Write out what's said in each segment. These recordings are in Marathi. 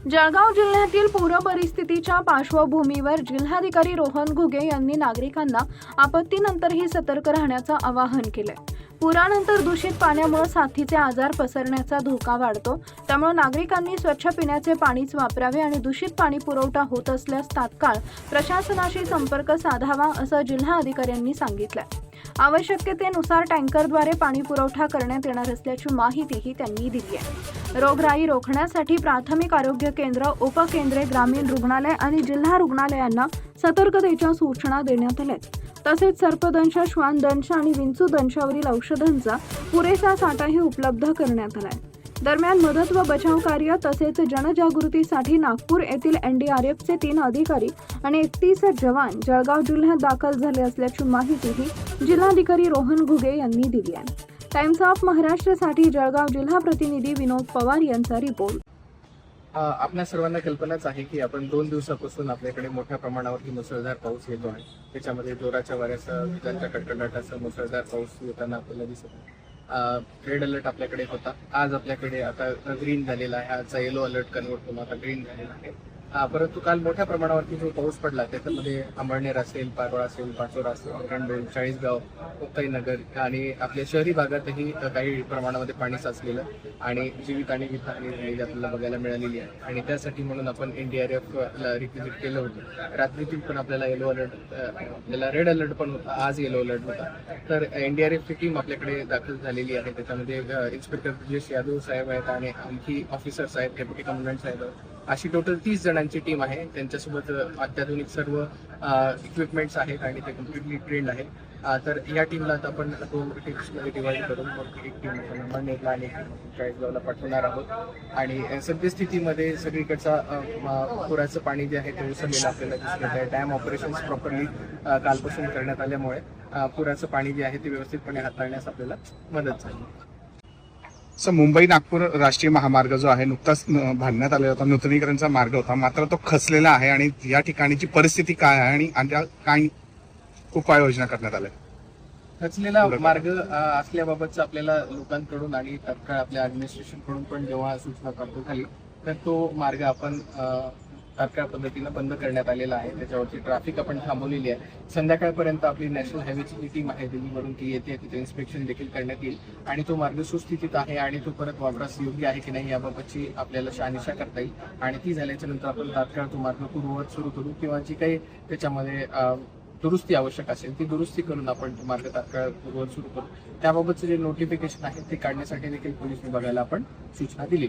जळगाव जिल्ह्यातील पूर परिस्थितीच्या पार्श्वभूमीवर जिल्हाधिकारी रोहन घुगे यांनी नागरिकांना आपत्तीनंतरही सतर्क राहण्याचं आवाहन केलंय। पुरानंतर दूषित पाण्यामुळे साथीचे आजार पसरण्याचा धोका वाढतो, त्यामुळे नागरिकांनी स्वच्छ पिण्याचे पाणीच वापरावे आणि दूषित पाणी पुरवठा होत असल्यास तात्काळ प्रशासनाशी संपर्क साधावा असं जिल्हा अधिकाऱ्यांनी सांगितलंय। आवश्यकतेनुसार टँकरद्वारे पाणी पुरवठा करण्यात येणार असल्याची माहितीही त्यांनी दिली आहे। रोगराई रोखण्यासाठी प्राथमिक आरोग्य केंद्र, उपकेंद्रे, ग्रामीण रुग्णालय आणि जिल्हा रुग्णालयांना सतर्कतेच्या सूचना देण्यात आल्या। तसेच सर्पदंश, श्वानदंश आणि विंचूदंशावरील औषधांचा पुरेसा साठाही उपलब्ध करण्यात आलाय। दरम्यान मदत व बचाव कार्य तसेच जनजागृतीसाठी नागपूर येथील NDRFचे 3 अधिकारी आणि 31 जवान जळगाव जिल्ह्यात दाखल झाले असल्याची माहितीही जिल्हाधिकारी रोहन घुगे यांनी दिली आहे। टाइम्स ऑफ महाराष्ट्रसाठी जळगाव जिल्हा प्रतिनिधी विनोद पवार यांचा रिपोर्ट। आपल्या सर्वांना कल्पनाच आहे की आपण 2 दिवसापासून आपल्याकडे मोठ्या प्रमाणावरती मुसळधार पाऊस येतो आहे। त्याच्यामध्ये जोराच्या वाऱ्यासह, विजांच्या कडकडाटासह मुसळधार पाऊस येताना आपल्याला दिसत आहे। रेड अलर्ट आपल्याकडे होता, आज आपल्याकडे आता ग्रीन झालेला आहे। आजचा येलो अलर्ट कन्वर्ट होऊन आता ग्रीन झालेला आहे। परंतु काल मोठ्या प्रमाणावरती जो पाऊस पडला त्याच्यामध्ये अंबळनेर असेल, पारोळा असेल, पाचोरा असेल, गंडोळ, चाळीसगाव, मुक्ताईनगर आणि आपल्या शहरी भागातही काही प्रमाणामध्ये पाणी साचलेलं आणि जीवित आणि वित्तहानी झालेली आपल्याला बघायला मिळालेली आहे। आणि त्यासाठी म्हणून आपण NDRFला रिक्विजिट केलं होतं। रात्रीतून पण आपल्याला येलो अलर्ट, आपल्याला रेड अलर्ट पण होता, आज येलो अलर्ट होता। तर NDRFची टीम आपल्याकडे दाखल झालेली आहे। त्याच्यामध्ये इन्स्पेक्टर ब्रिजेश यादव साहेब आहेत आणि आणखी ऑफिसर्स आहेत, डेप्युटी कमांडंट साहेब आहेत। अशी टोटल 30 जणांची टीम आहे। त्यांच्यासोबत अत्याधुनिक सर्व इक्विपमेंट्स आहेत आणि ते कम्प्लिटली ट्रेंड आहे। तर या टीमला आता आपण 2 टीम्समध्ये डिवाइड करून मग एक टीम आपण अंबळनेरला आणि चाळीसगावला पाठवणार आहोत। आणि सद्यस्थितीमध्ये सगळीकडचा पुराचं पाणी जे आहे ते ओसरलेलं आपल्याला दिसत आहे। डॅम ऑपरेशन्स प्रॉपरली कालपासून करण्यात आल्यामुळे पुराचं पाणी जे आहे ते व्यवस्थितपणे हाताळण्यास आपल्याला मदत झाली। मुंबई नागपूर राष्ट्रीय महामार्ग जो आहे नुकताच बांधण्यात आलेला होता, नूतनीकरणचा मार्ग होता, मात्र तो खचलेला आहे आणि या ठिकाणची परिस्थिती काय आहे आणि काय उपाययोजना करण्यात आल्या? खचलेला मार्ग असल्याबाबतचं आपल्याला लोकांकडून आणि तत्काळ आपल्या ऍडमिनिस्ट्रेशन कडून पण जेव्हा सूचना प्राप्त झाली तर तो मार्ग आपण तात्काळ पद्धतीनं बंद करण्यात आलेला आहे। त्याच्यावरची ट्रॅफिक आपण थांबवलेली आहे। संध्याकाळपर्यंत आपली नॅशनल हायवेची जी टीम आहे दिल्लीवरून ती येते, तिथे इन्स्पेक्शन देखील करण्यात येईल आणि तो मार्ग सुस्थितीत आहे आणि तो परत वापरास योग्य आहे की नाही याबाबतची आपल्याला शहानिशा करता येईल। आणि ती झाल्याच्या नंतर आपण तात्काळ तो मार्ग पूर्ववत सुरू करू किंवा जी काही त्याच्यामध्ये दुरुस्ती आवश्यक असेल ती दुरुस्ती करून आपण मार्ग तात्काळ पूर्ववत सुरू करू। त्याबाबतचं जे नोटिफिकेशन आहे ते काढण्यासाठी देखील पोलीस विभागाला आपण सूचना दिली।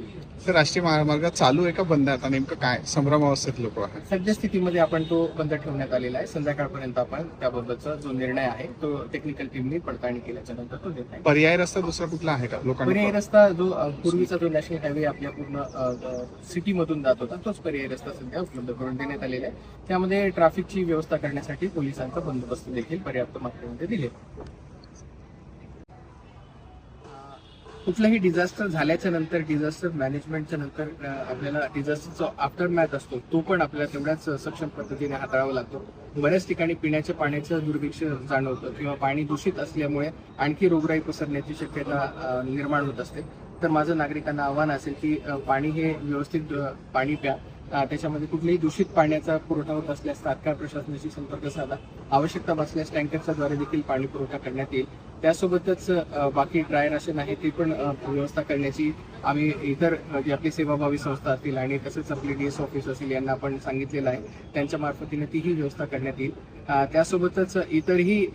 तर राष्ट्रीय महामार्ग चालू आहे का बंद आहे? नेमकं काय संभ्रम अवस्थेत लोक आहेत? सद्यस्थितीमध्ये आपण तो बंद ठेवण्यात आलेला आहे। संध्याकाळपर्यंत आपण त्याबाबतचा जो निर्णय आहे तो टेक्निकल टीमने पडताळणी केल्याच्या नंतर तो निर्णय। पर्याय रस्ता दुसरा कुठला आहे का लोकांना? पर्यायी रस्ता जो पूर्वीचा जो नॅशनल हायवे आपल्या पूर्ण सिटीमधून जात होता तोच पर्यायी रस्ता सध्या उपलब्ध करून देण्यात आलेला आहे। त्यामध्ये ट्रॅफिकची व्यवस्था करण्यासाठी पोलिसांचा बंदोबस्त देखील पर्याप्त मात्रेमध्ये दिले। कुठलाही डिझास्टर झाल्याच्या नंतर, डिझास्टर मॅनेजमेंटच्या नंतर आपल्याला डिझास्टरचा आफ्टर मॅथ असतो तो पण आपल्याला तेवढ्याच सक्षम पद्धतीने हाताळावा लागतो। बऱ्याच ठिकाणी पिण्याच्या पाण्याचं दुर्भिक्ष जाणवतं किंवा पाणी दूषित असल्यामुळे आणखी रोगराई पसरण्याची शक्यता निर्माण होत असते। तर माझं नागरिकांना आव्हान असेल की पाणी हे व्यवस्थित पाणी प्या। त्याच्यामध्ये कुठल्याही दूषित पाण्याचा पुरवठा होत असल्यास तात्काळ प्रशासनाशी संपर्क साधा। आवश्यकता भासल्यास टँकरच्या द्वारे देखील पाणी पुरवठा करण्यात येईल। त्यासोबतच बाकी ड्राय राशन आहे ती पण व्यवस्था करण्याची आम्ही इतर जी आपली सेवाभावी संस्था असतील आणि तसेच आपली DS ऑफिस असेल यांना आपण सांगितलेलं आहे। त्यांच्या मार्फतीने तीही व्यवस्था करण्यात येईल। त्यासोबतच इतरही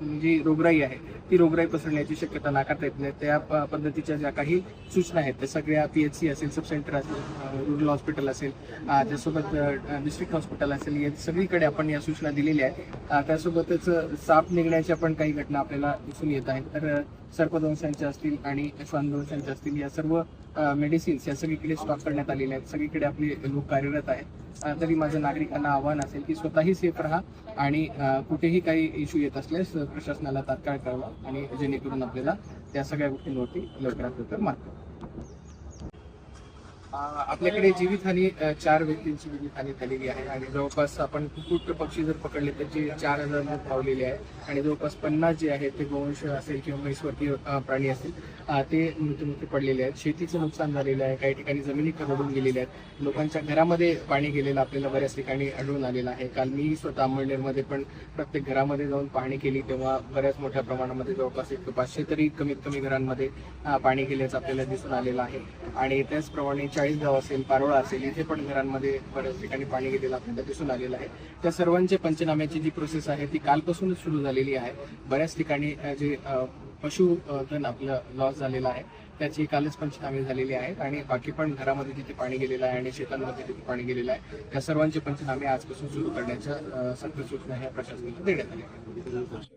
जी रोगराई आहे ती रोगराई पसरण्याची शक्यता नाकारता येत नाही। त्या पद्धतीच्या ज्या काही सूचना आहेत त्या सगळ्या PHC असेल, सब सेंटर असेल, रुरल हॉस्पिटल असेल, त्यासोबत डिस्ट्रिक्ट हॉस्पिटल असेल, या सगळीकडे आपण या सूचना दिलेल्या आहेत। त्यासोबतच साप निघण्याच्या पण काही घटना आपल्याला दिसून येत आहेत। तर सर्पदंशांच्या असतील आणि श्वानदंशांच्या असतील या सर्व मेडिसिन्स या सगळीकडे स्टॉक करण्यात आलेल्या आहेत। सगळीकडे आपले लोक कार्यरत आहेत। तरी माझ्या नागरिकांना आव्हान असेल की स्वतःही सेफ राहा आणि कुठेही काही इश्यू येत असल्यास प्रशासनाला तात्काळ कळवा आणि जेणेकरून आपल्याला त्या सगळ्या गोष्टींवरती लवकरात लवकर मार्ग आपल्याकडे जीवितहानी 4 व्यक्तींची जीवितहानी झालेली आहे आणि जवळपास आपण कुक्कुट पक्षी जर पकडले तर जे 4,000 पावलेले आहे आणि जवळपास 50 जे आहेत ते गोवंश असेल किंवा म्हैसवर्गीय प्राणी असतील ते मृत्युमुखी पडलेले आहेत. शेतीचं नुकसान झालेलं आहे, काही ठिकाणी जमिनी खरडून गेलेल्या आहेत, लोकांच्या घरामध्ये पाणी गेलेलं आपल्याला बऱ्याच ठिकाणी आढळून आलेलं आहे. काल मी स्वतः अंमळनेरमध्ये पण प्रत्येक घरामध्ये जाऊन पाहणी केली तेव्हा बऱ्याच मोठ्या प्रमाणामध्ये जवळपास 500 तरी कमीत कमी घरांमध्ये पाणी गेल्याचं आपल्याला दिसून आलेलं आहे. आणि त्याचप्रमाणे चाळीसगाव असेल, पारोळा असेल, इथे पण घरांमध्ये बऱ्याच ठिकाणी पाणी गेलेलं आपल्याला दिसून आलेलं आहे. त्या सर्वांचे पंचनाम्याची जी प्रोसेस आहे ती कालपासूनच सुरू झालेली आहे. बऱ्याच ठिकाणी जे पशुधन आपलं लॉस झालेलं आहे त्याची कालच पंचनामे झालेली आहेत आणि बाकी पण घरामध्ये जिथे पाणी गेलेलं आहे आणि शेतांमध्ये जिथे पाणी गेलेलं आहे त्या सर्वांचे पंचनामे आजपासून सुरू करण्याच्या सक्त सूचना ह्या प्रशासनाला देण्यात आल्या आहेत.